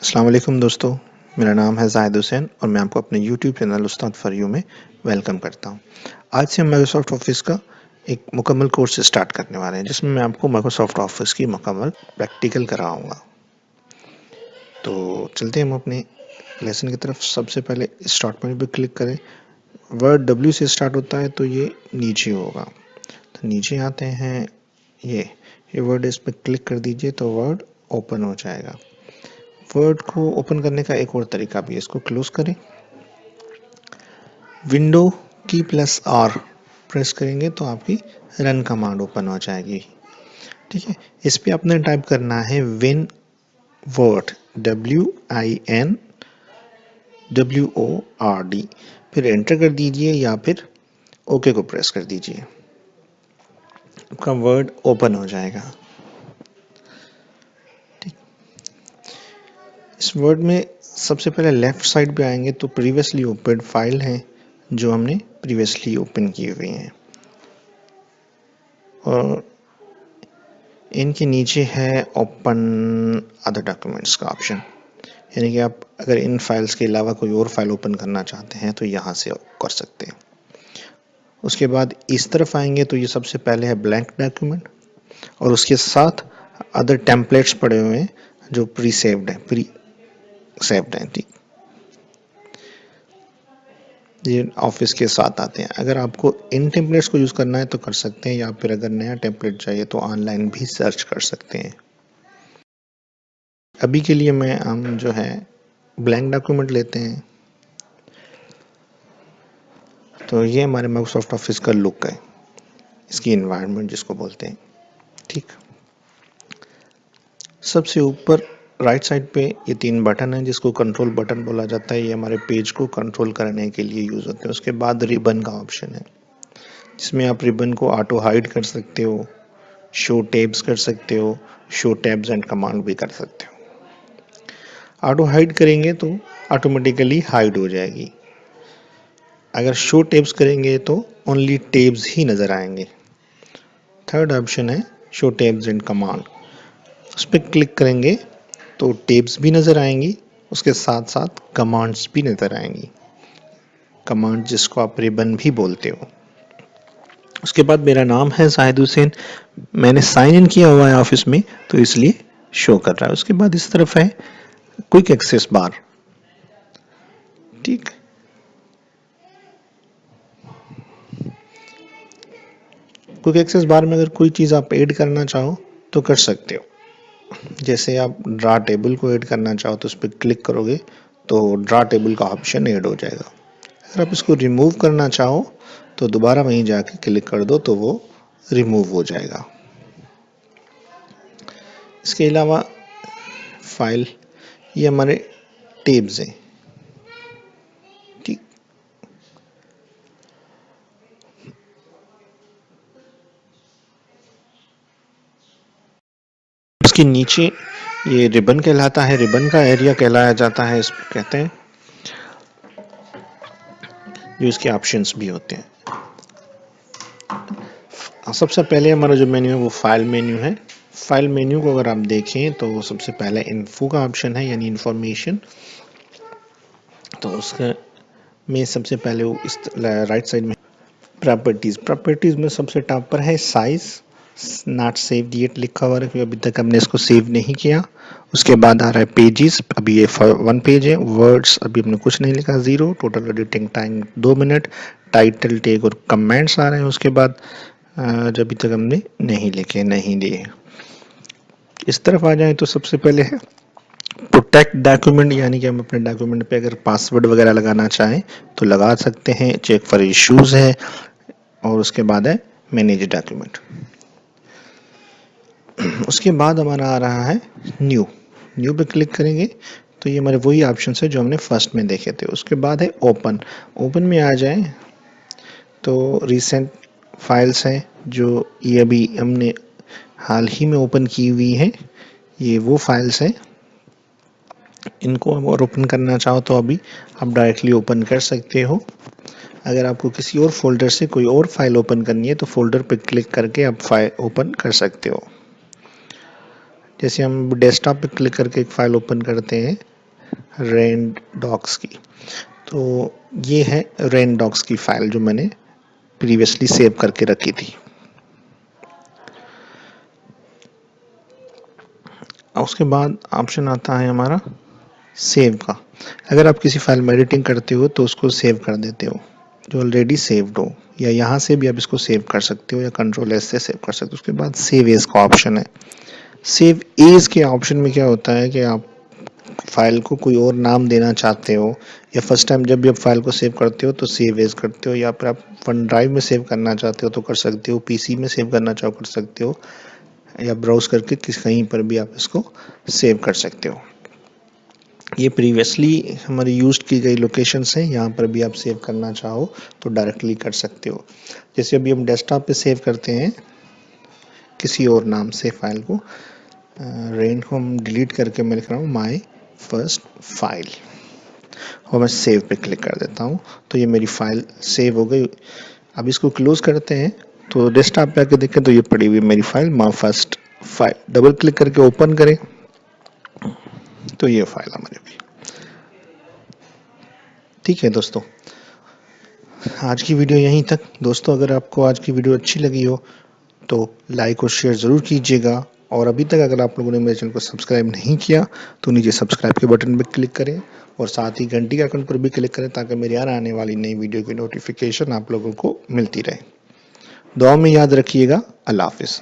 अस्सलाम वालेकुम दोस्तों, मेरा नाम है ज़ाहिद हुसैन और मैं आपको अपने YouTube channel Ustad for you में वेलकम करता हूं। आज से हम माइक्रोसॉफ्ट ऑफिस का एक मुकम्मल कोर्स स्टार्ट करने वाले हैं जिसमें मैं आपको माइक्रोसॉफ्ट ऑफिस की मुकम्मल प्रैक्टिकल कराऊंगा। तो चलते हैं हम अपने लेसन की तरफ। सबसे पहले स्टार्ट मेन्यू पर क्लिक करें। वर्ड डब्ल्यू से स्टार्ट होता है तो ये नीचे होगा, तो नीचे आते हैं। ये वर्ड, इस पर क्लिक कर दीजिए तो वर्ड ओपन हो जाएगा। वर्ड को ओपन करने का एक और तरीका भी है, इसको क्लोज करें, विंडो की प्लस आर प्रेस करेंगे तो आपकी रन कमांड ओपन हो जाएगी। ठीक है, इस पे आपने टाइप करना है विन वर्ड, WINWORD, फिर एंटर कर दीजिए या फिर ओके को प्रेस कर दीजिए, आपका वर्ड ओपन हो जाएगा। ठीक, इस वर्ड में सबसे पहले लेफ्ट साइड पे आएंगे तो प्रीवियसली ओपन फाइल है जो हमने प्रीवियसली ओपन की हुई है, और इनके नीचे है ओपन अदर डॉक्यूमेंट्स का ऑप्शन, यानी कि आप अगर इन फाइल्स के अलावा कोई और फाइल ओपन करना चाहते हैं तो यहाँ से कर सकते हैं। उसके बाद इस तरफ आएंगे तो ये सबसे पहले है ब्लैंक डॉक्यूमेंट, और उसके साथ अदर टेम्पलेट्स पड़े हुए हैं जो प्री सेव्ड हैं। ठीक, ये ऑफिस के साथ आते हैं। अगर आपको इन टेम्पलेट्स को यूज़ करना है तो कर सकते हैं, या फिर अगर नया टेम्पलेट चाहिए तो ऑनलाइन भी सर्च कर सकते हैं। अभी के लिए हम जो है ब्लैंक डॉक्यूमेंट लेते हैं। तो ये हमारे माइक्रोसॉफ्ट ऑफिस का लुक है, इसकी एनवायरनमेंट जिसको बोलते हैं। ठीक, सबसे ऊपर राइट साइड पे ये 3 बटन है जिसको कंट्रोल बटन बोला जाता है। ये हमारे पेज को कंट्रोल करने के लिए यूज होते हैं। उसके बाद रिबन का ऑप्शन है जिसमें आप रिबन को ऑटो हाइड कर सकते हो, शो टैब्स कर सकते हो, शो टैब्स एंड कमांड भी कर सकते हो। ऑटो हाइड करेंगे तो ऑटोमेटिकली हाइड हो जाएगी। अगर शो टैब्स करेंगे तो ओनली टैब्स ही नजर आएंगे। थर्ड ऑप्शन है शो टैब्स एंड कमांड, उस पर क्लिक करेंगे तो टैब्स भी नज़र आएंगी, उसके साथ साथ कमांड्स भी नज़र आएंगी, कमांड जिसको आप रिबन भी बोलते हो। उसके बाद मेरा नाम है ज़ाहिद हुसैन, मैंने साइन इन किया हुआ है ऑफिस में तो इसलिए शो कर रहा है। उसके बाद इस तरफ है क्विक एक्सेस बार। ठीक, क्विक एक्सेस बार में अगर कोई चीज़ आप ऐड करना चाहो तो कर सकते हो। जैसे आप ड्रा टेबल को ऐड करना चाहो तो उस पर क्लिक करोगे तो ड्रा टेबल का ऑप्शन ऐड हो जाएगा। अगर आप इसको रिमूव करना चाहो तो दोबारा वहीं जाके क्लिक कर दो तो वो रिमूव हो जाएगा। इसके अलावा फाइल, ये हमारे टेब्स हैं। ठीक, इसके नीचे ये रिबन कहलाता है, रिबन का एरिया कहलाया जाता है, इसको कहते हैं, जो इसके ऑप्शंस भी होते हैं। सबसे पहले हमारा जो मेन्यू है वो फाइल मेन्यू है। फाइल मेन्यू को अगर आप देखें तो सबसे पहले इन्फो का ऑप्शन है, यानी इंफॉर्मेशन। तो उसके में सबसे पहले वो इस राइट साइड में प्रॉपर्टीज में सबसे टॉप पर है साइज, नॉट सेव येट लिखा हुआ है क्योंकि अभी तक हमने इसको सेव नहीं किया। उसके बाद आ रहा है पेजेस, अभी ये 1 पेज है। वर्ड्स अभी हमने कुछ नहीं लिखा, 0। Total editing time 2 minute. Title tag और कमेंट्स आ रहे हैं उसके बाद, जब अभी तक हमने नहीं लिखे, नहीं दिए। इस तरफ आ जाए तो सबसे पहले है प्रोटेक्ट डॉक्यूमेंट, यानी कि हम अपने डॉक्यूमेंट पे अगर पासवर्ड वगैरह लगाना चाहें तो लगा सकते हैं। चेक फॉर इश्यूज है, और उसके बाद है मैनेज डॉक्यूमेंट। उसके बाद हमारा आ रहा है न्यू पे क्लिक करेंगे तो ये हमारे वही ऑप्शन है जो हमने फर्स्ट में देखे थे। उसके बाद है ओपन में आ जाए तो रिसेंट फाइल्स हैं जो ये अभी हमने हाल ही में ओपन की हुई है, ये वो फाइल्स हैं। इनको और ओपन करना चाहो तो अभी आप डायरेक्टली ओपन कर सकते हो। अगर आपको किसी और फोल्डर से कोई और फाइल ओपन करनी है तो फोल्डर पर क्लिक करके आप फाइल ओपन कर सकते हो। जैसे हम डेस्कटॉप पे क्लिक करके एक फाइल ओपन करते हैं रेन डॉक्स की। तो ये है रेन डॉक्स की फाइल जो मैंने प्रीवियसली सेव करके रखी थी। उसके बाद ऑप्शन आता है हमारा सेव का। अगर आप किसी फाइल में एडिटिंग करते हो तो उसको सेव कर देते हो जो ऑलरेडी सेव्ड हो, या यहाँ से भी आप इसको सेव कर सकते हो या कंट्रोल एस से सेव कर सकते हो। उसके बाद सेव एज का ऑप्शन है। सेव एज के ऑप्शन में क्या होता है कि आप फाइल को कोई और नाम देना चाहते हो, या फर्स्ट टाइम जब भी आप फाइल को सेव करते हो तो सेव एज करते हो, या फिर आप वन ड्राइव में सेव करना चाहते हो तो कर सकते हो, पीसी में सेव करना चाहो कर सकते हो, या ब्राउज करके कहीं पर भी आप इसको सेव कर सकते हो। ये प्रीवियसली हमारी यूज्ड की गई लोकेशंस हैं, यहाँ पर भी आप सेव करना चाहो तो डायरेक्टली कर सकते हो। जैसे अभी हम डेस्कटॉप पे सेव करते हैं किसी और नाम से फाइल को, रेन को हम डिलीट करके मैं लिख रहा हूँ माई फर्स्ट फाइल, और मैं सेव पे क्लिक कर देता हूँ तो ये मेरी फाइल सेव हो गई। अब इसको क्लोज करते हैं तो डेस्कटॉप पे आके देखें तो ये पड़ी हुई मेरी file my first file. Double click करके ओपन करें तो ये फाइल हमारी होगी। ठीक है दोस्तों, आज की वीडियो यहीं तक। दोस्तों अगर आपको आज की वीडियो अच्छी लगी हो तो लाइक और शेयर ज़रूर कीजिएगा, और अभी तक अगर आप लोगों ने मेरे चैनल को सब्सक्राइब नहीं किया तो नीचे सब्सक्राइब के बटन पर क्लिक करें और साथ ही घंटी के आइकन पर भी क्लिक करें ताकि मेरी आने वाली नई वीडियो की नोटिफिकेशन आप लोगों को मिलती रहे। दुआ में याद रखिएगा। अल्लाह हाफिज़।